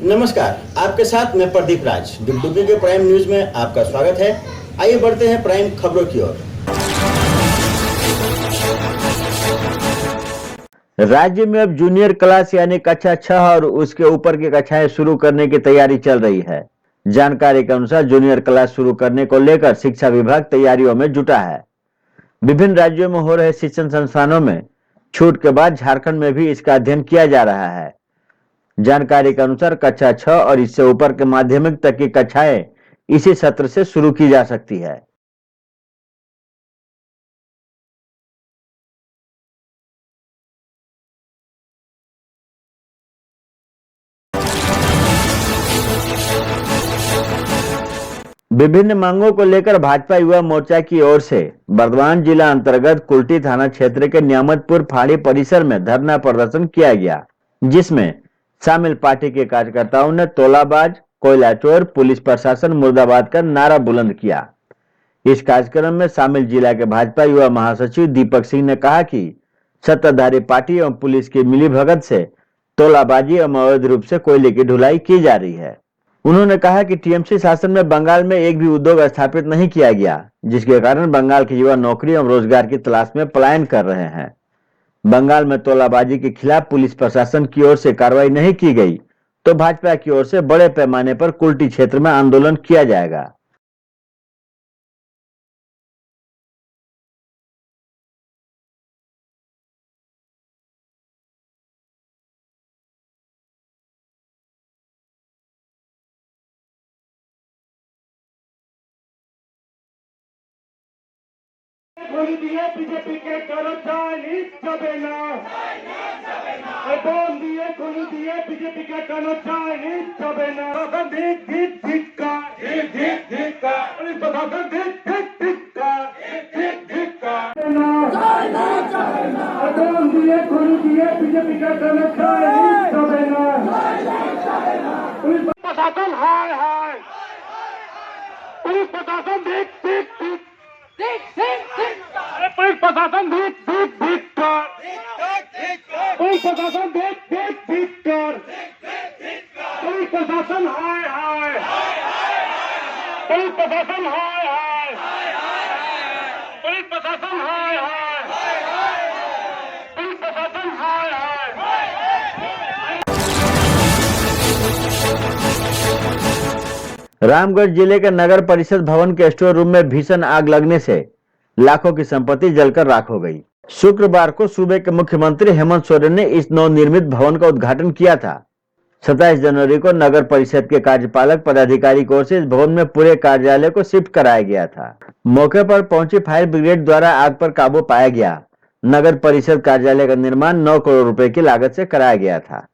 नमस्कार, आपके साथ मैं प्रदीप राज। दुगदुगी के प्राइम न्यूज में आपका स्वागत है। आइए बढ़ते हैं प्राइम खबरों की ओर। राज्य में अब जूनियर क्लास यानी कक्षा 6 और उसके ऊपर की कक्षाएं शुरू करने की तैयारी चल रही है। जानकारी के अनुसार जूनियर क्लास शुरू करने को लेकर शिक्षा विभाग तैयारियों में जुटा है। विभिन्न राज्यों में हो रहे शिक्षण संस्थानों में छूट के बाद झारखंड में भी इसका अध्ययन किया जा रहा है। जानकारी के अनुसार कक्षा 6 और इससे ऊपर के माध्यमिक तक की कक्षाएं इसी सत्र से शुरू की जा सकती है। विभिन्न मांगों को लेकर भाजपा युवा मोर्चा की ओर से बर्दवान जिला अंतर्गत कुल्टी थाना क्षेत्र के न्यामतपुर फाड़ी परिसर में धरना प्रदर्शन किया गया, जिसमें शामिल पार्टी के कार्यकर्ताओं ने तोलाबाज, कोयला चोर, पुलिस प्रशासन मुर्दाबाद का नारा बुलंद किया। इस कार्यक्रम में शामिल जिला के भाजपा युवा महासचिव दीपक सिंह ने कहा कि सत्ताधारी पार्टी एवं पुलिस की मिलीभगत से तोलाबाजी एवं अवैध रूप से कोयले की ढुलाई की जा रही है। उन्होंने कहा कि टीएमसी शासन में बंगाल में एक भी उद्योग स्थापित नहीं किया गया, जिसके कारण बंगाल के युवा नौकरी एवं रोजगार की तलाश में पलायन कर रहे हैं। बंगाल में तोलाबाजी के खिलाफ पुलिस प्रशासन की ओर से कार्रवाई नहीं की गई तो भाजपा की ओर से बड़े पैमाने पर कुल्टी क्षेत्र में आंदोलन किया जाएगा। बीजेपी के कर्मचारी चबे ना बोल दिए खुल दिए बीजेपी के कर्मचारी चबे ना धिक धिक धिक्का धिक धिक धिक्का पुलिस प्रशासन धिक धिक धिक्का धिक धिक्का बोल दिए खुल दिए बीजेपी के कर्मचारी चबे ना पुलिस प्रशासन हाय हाय पुलिस प्रशासन धिक धिक धिक पुलिस प्रशासन धिक धिक धिक कर पुलिस प्रशासन धिक धिक धिक कर पुलिस प्रशासन हाय हाय पुलिस प्रशासन हाय हाय पुलिस प्रशासन हाय हाय पुलिस प्रशासन हाय हाय। रामगढ़ जिले के नगर परिषद भवन के स्टोर रूम में भीषण आग लगने से लाखों की संपत्ति जलकर राख हो गई। शुक्रवार को सूबे के मुख्यमंत्री हेमंत सोरेन ने इस नवनिर्मित भवन का उद्घाटन किया था। 27 जनवरी को नगर परिषद के कार्यपालक पदाधिकारी की ओर से इस भवन में पूरे कार्यालय को शिफ्ट कराया गया था। मौके पर पहुंची फायर ब्रिगेड द्वारा आग पर काबू पाया गया। नगर परिषद कार्यालय का निर्माण 9 करोड़ रुपए की लागत से कराया गया था।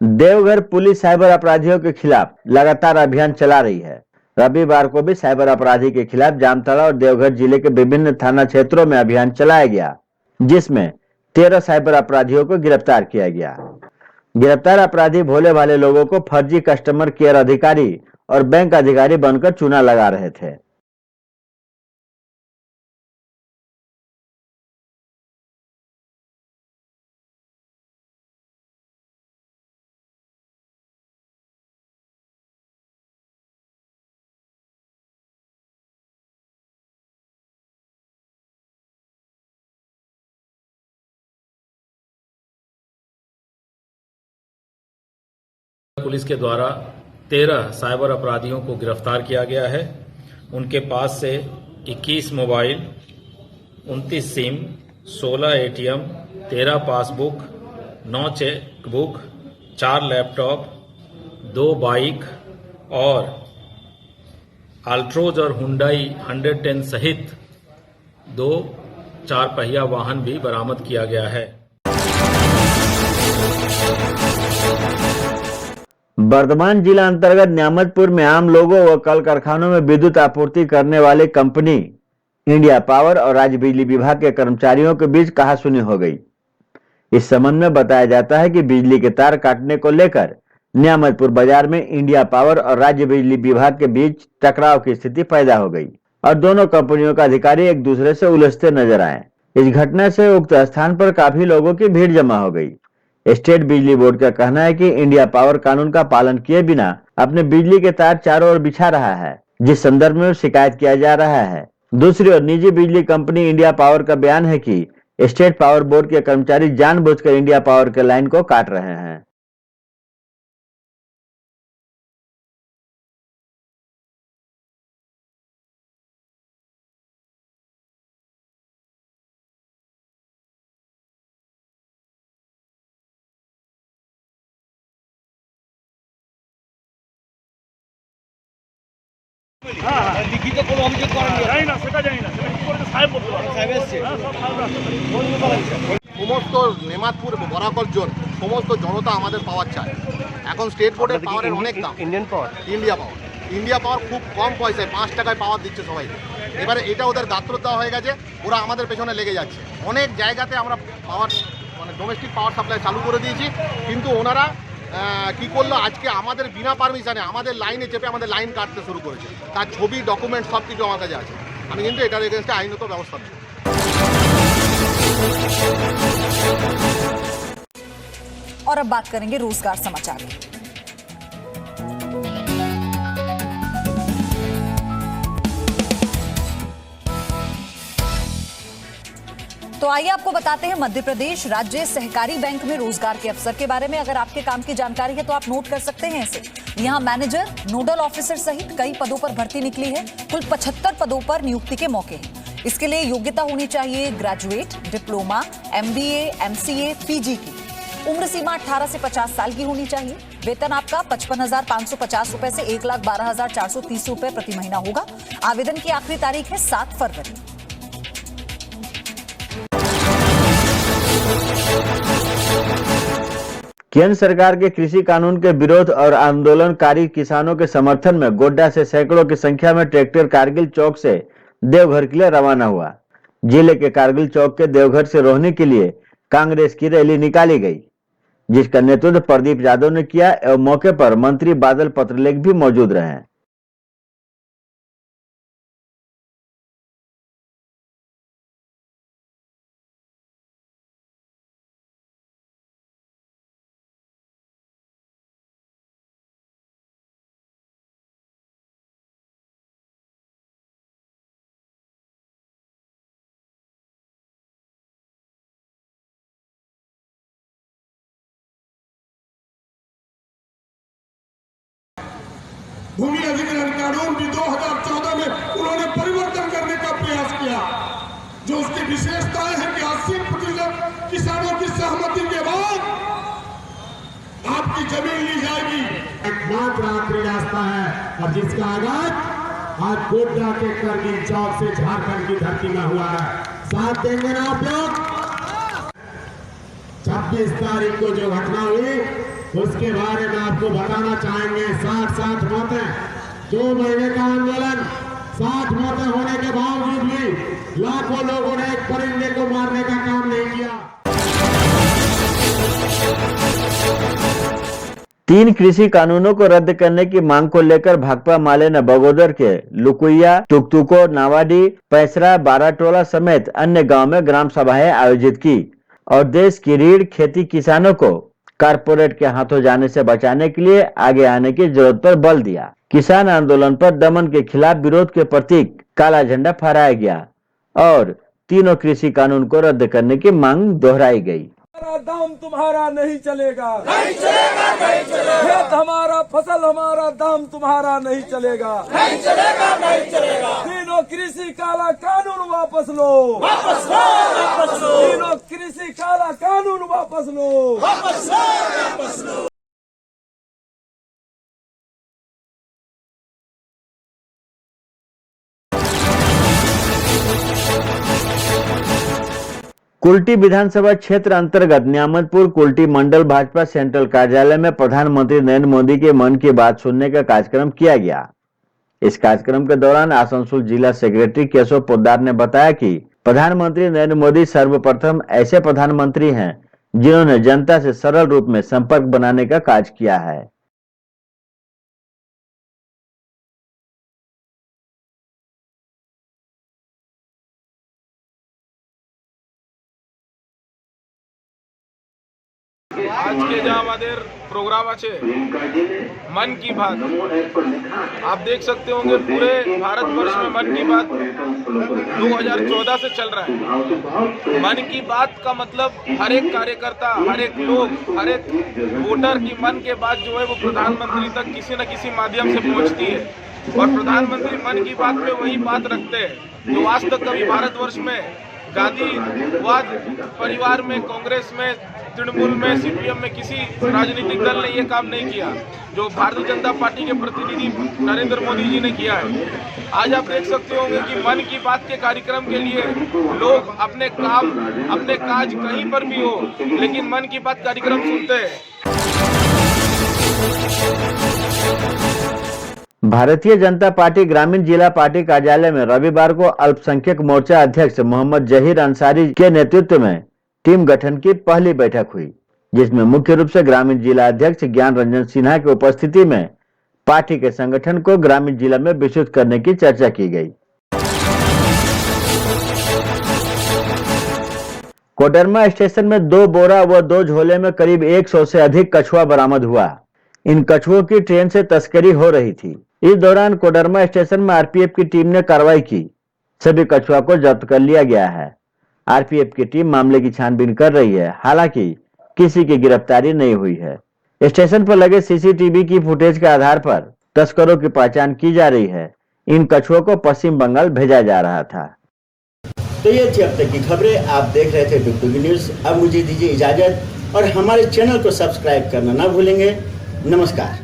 देवघर पुलिस साइबर अपराधियों के खिलाफ लगातार अभियान चला रही है। रविवार को भी साइबर अपराधी के खिलाफ जामताड़ा और देवघर जिले के विभिन्न थाना क्षेत्रों में अभियान चलाया गया, जिसमें 13 साइबर अपराधियों को गिरफ्तार किया गया। गिरफ्तार अपराधी भोले भाले लोगों को फर्जी कस्टमर केयर अधिकारी और बैंक अधिकारी बनकर चूना लगा रहे थे। पुलिस के द्वारा 13 साइबर अपराधियों को गिरफ्तार किया गया है। उनके पास से 21 mobile, 29 SIM, 16 ATM, 13 passbook, 9 chequebook, 4 laptop, 2 bike और अल्ट्रोज और हुंडई 110 सहित 2 4 पहिया वाहन भी बरामद किया गया है। बर्दवान जिला अंतर्गत न्यामतपुर में आम लोगों व कल कारखानों में विद्युत आपूर्ति करने वाली कंपनी इंडिया पावर और राज्य बिजली विभाग के कर्मचारियों के बीच कहासुनी हो गई। इस संबंध में बताया जाता है कि बिजली के तार काटने को लेकर न्यामतपुर बाजार में इंडिया पावर और राज्य बिजली विभाग के बीच टकराव की स्थिति पैदा हो गई और दोनों कंपनियों का अधिकारी एक दूसरे से उलझते नजर आए। इस घटना से उक्त स्थान पर काफी लोगों की भीड़ जमा हो गई। स्टेट बिजली बोर्ड का कहना है कि इंडिया पावर कानून का पालन किए बिना अपने बिजली के तार चारों ओर बिछा रहा है, जिस संदर्भ में शिकायत किया जा रहा है। दूसरी ओर निजी बिजली कंपनी इंडिया पावर का बयान है कि स्टेट पावर बोर्ड के कर्मचारी जानबूझकर इंडिया पावर के लाइन को काट रहे हैं। লিখিত কোনো অভিযোগ করেননি? জানি না, সেটা জানি না, সেটা কি করে সাহেব বলতে পারে। সাহেব এসছে? হ্যাঁ, সব সাহেবরা আসছে। সমস্ত নেমাতপুর বরাকর জোন সমস্ত জনতা আমাদের পাওয়ার চায়। এখন স্টেট বোর্ডের পাওয়ারের অনেক দাম। ইন্ডিয়ান পাওয়ার ইন্ডিয়া পাওয়ার খুব কম পয়সায় 5 টাকায় পাওয়ার দিচ্ছে সবাইকে। এবারে এটা ওদের গাত্রতা হয়ে গেছে, ওরা আমাদের পেছনে লেগে যাচ্ছে। অনেক জায়গাতে আমরা পাওয়ার মানে ডোমেস্টিক পাওয়ার সাপ্লাই চালু করে দিয়েছি, কিন্তু ওনারা কি করলো, আজকে আমাদের বিনা পারমিশনে আমাদের লাইনে চেপে আমাদের লাইন কাটতে শুরু করেছে। তার ছবি, ডকুমেন্ট সব কিছু আমার কাছে আছে। আমি কিন্তু এটার এগেনস্টে আইনত ব্যবস্থা নেব। और अब बात करेंगे रोजगार समाचार की। तो आइए आपको बताते हैं मध्य प्रदेश राज्य सहकारी बैंक में रोजगार के अवसर के बारे में। अगर आपके काम की जानकारी है तो आप नोट कर सकते हैं इसे। यहां मैनेजर, नोडल ऑफिसर सहित कई पदों पर भर्ती निकली है। कुल 75 पदों पर नियुक्ति के मौके हैं। इसके लिए योग्यता होनी चाहिए graduate, diploma, MBA, MCA, PG की। उम्र सीमा 18 से 50 साल की होनी चाहिए। वेतन आपका 55,550 रुपए से 1,12,430 रुपए प्रति महीना होगा। आवेदन की आखिरी तारीख है 7 फरवरी। केंद्र सरकार के कृषि कानून के विरोध और आंदोलनकारी किसानों के समर्थन में गोड्डा से सैकड़ों की संख्या में ट्रैक्टर कारगिल चौक से देवघर के लिए रवाना हुआ। जिले के कारगिल चौक के देवघर से रोहनी के लिए कांग्रेस की रैली निकाली गई, जिसका नेतृत्व प्रदीप यादव ने किया एवं मौके पर मंत्री बादल पत्रलेख भी मौजूद रहे। भूमि अधिग्रहण कानून भी 2014 में उन्होंने परिवर्तन करने का प्रयास किया, जो उसकी विशेषताएं है कि 80% किसानों की सहमति के बाद आपकी जमीन ली जाएगी। एकमात्र आखिरी रास्ता है और जिसका आगाज आज गोड्डा के करगिल चौक से झारखंड की धरती में हुआ है। साथ देंगे ना आप लोग? 26 तारीख को जो घटना हुई उसके बारे में आपको बताना चाहेंगे। 60 मौतें, 2 महीने का आंदोलन, 60 मौतें होने के बावजूद भी लाखों लोगों ने एक परिंदे को मारने का काम नहीं किया। 3 कृषि कानूनों को रद्द करने की मांग को लेकर भाकपा माले ने बगोदर के लुकुइया, टुकटुको, नावाडी, पैसरा, बाराटोला समेत अन्य गांव में ग्राम सभाएं आयोजित की और देश की रीढ़ खेती किसानों को कारपोरेट के हाथों जाने से बचाने के लिए आगे आने की जरूरत पर बल दिया। किसान आंदोलन पर दमन के खिलाफ विरोध के प्रतीक काला झंडा फहराया गया और तीनों कृषि कानून को रद्द करने की मांग दोहराई गई। हमारा दाम तुम्हारा नहीं चलेगा, नहीं चलेगा, नहीं चलेगा। खेत हमारा, फसल हमारा, दाम तुम्हारा नहीं चलेगा, नहीं चलेगा, नहीं चलेगा। तीनों कृषि काला कानून वापस लो, वापस लो, वापस लो। तीनों कृषि काला कानून वापस लो, वापस लो, वापस लो। कुल्टी विधानसभा क्षेत्र अंतर्गत न्यामतपुर कुल्टी मंडल भाजपा सेंट्रल कार्यालय में प्रधानमंत्री नरेंद्र मोदी के मन की बात सुनने का कार्यक्रम किया गया। इस कार्यक्रम के दौरान आसनसोल जिला सेक्रेटरी केशव पोद्दार ने बताया कि प्रधानमंत्री नरेंद्र मोदी सर्वप्रथम ऐसे प्रधानमंत्री हैं जिन्होंने जनता से सरल रूप में संपर्क बनाने का कार्य किया है। আজকে যা আমাদের প্রোগ্রাম আছে मन की बात, आप देख सकते होंगे पूरे भारतवर्ष में मन की बात 2014 से चल रहा है। मन की बात का मतलब हर एक कार्यकर्ता, हर एक लोग, हर एक वोटर की मन के बात जो है वो प्रधानमंत्री तक किसी न किसी माध्यम से पहुंचती है। और प्रधानमंत्री मन की बात में वही बात रखते हैं जो आज तक कभी भारतवर्ष में गांधीवाद परिवार में, कांग्रेस में, तृणमूल में, सीपीएम में किसी राजनीतिक दल ने ये काम नहीं किया जो भारतीय जनता पार्टी के प्रतिनिधि नरेंद्र मोदी जी ने किया है। आज आप देख सकते होंगे कि मन की बात के कार्यक्रम के लिए लोग अपने काम, अपने काज कहीं पर भी हो, लेकिन मन की बात कार्यक्रम सुनते हैं। भारतीय जनता पार्टी ग्रामीण जिला पार्टी कार्यालय में रविवार को अल्पसंख्यक मोर्चा अध्यक्ष मोहम्मद जहीर अंसारी के नेतृत्व में टीम गठन की पहली बैठक हुई, जिसमें मुख्य रूप से ग्रामीण जिला अध्यक्ष ज्ञान रंजन सिन्हा की उपस्थिति में पार्टी के संगठन को ग्रामीण जिला में विस्तृत करने की चर्चा की गई। कोडरमा स्टेशन में 2 बोरा व 2 झोले में करीब 100 से अधिक कछुआ बरामद हुआ। इन कछुओं की ट्रेन से तस्करी हो रही थी। इस दौरान कोडरमा स्टेशन में आरपीएफ की टीम ने कार्रवाई की। सभी कछुआ को जब्त कर लिया गया है। आरपीएफ की टीम मामले की छानबीन कर रही है। हालांकि किसी की गिरफ्तारी नहीं हुई है। स्टेशन पर लगे सीसीटीवी की फुटेज के आधार पर तस्करों की पहचान की जा रही है। इन कछुओं को पश्चिम बंगाल भेजा जा रहा था। तो ये थी अब तक की खबरें। आप देख रहे थे डुगडुगी न्यूज। अब मुझे दीजिए इजाजत और हमारे चैनल को सब्सक्राइब करना ना भूलेंगे। नमस्कार।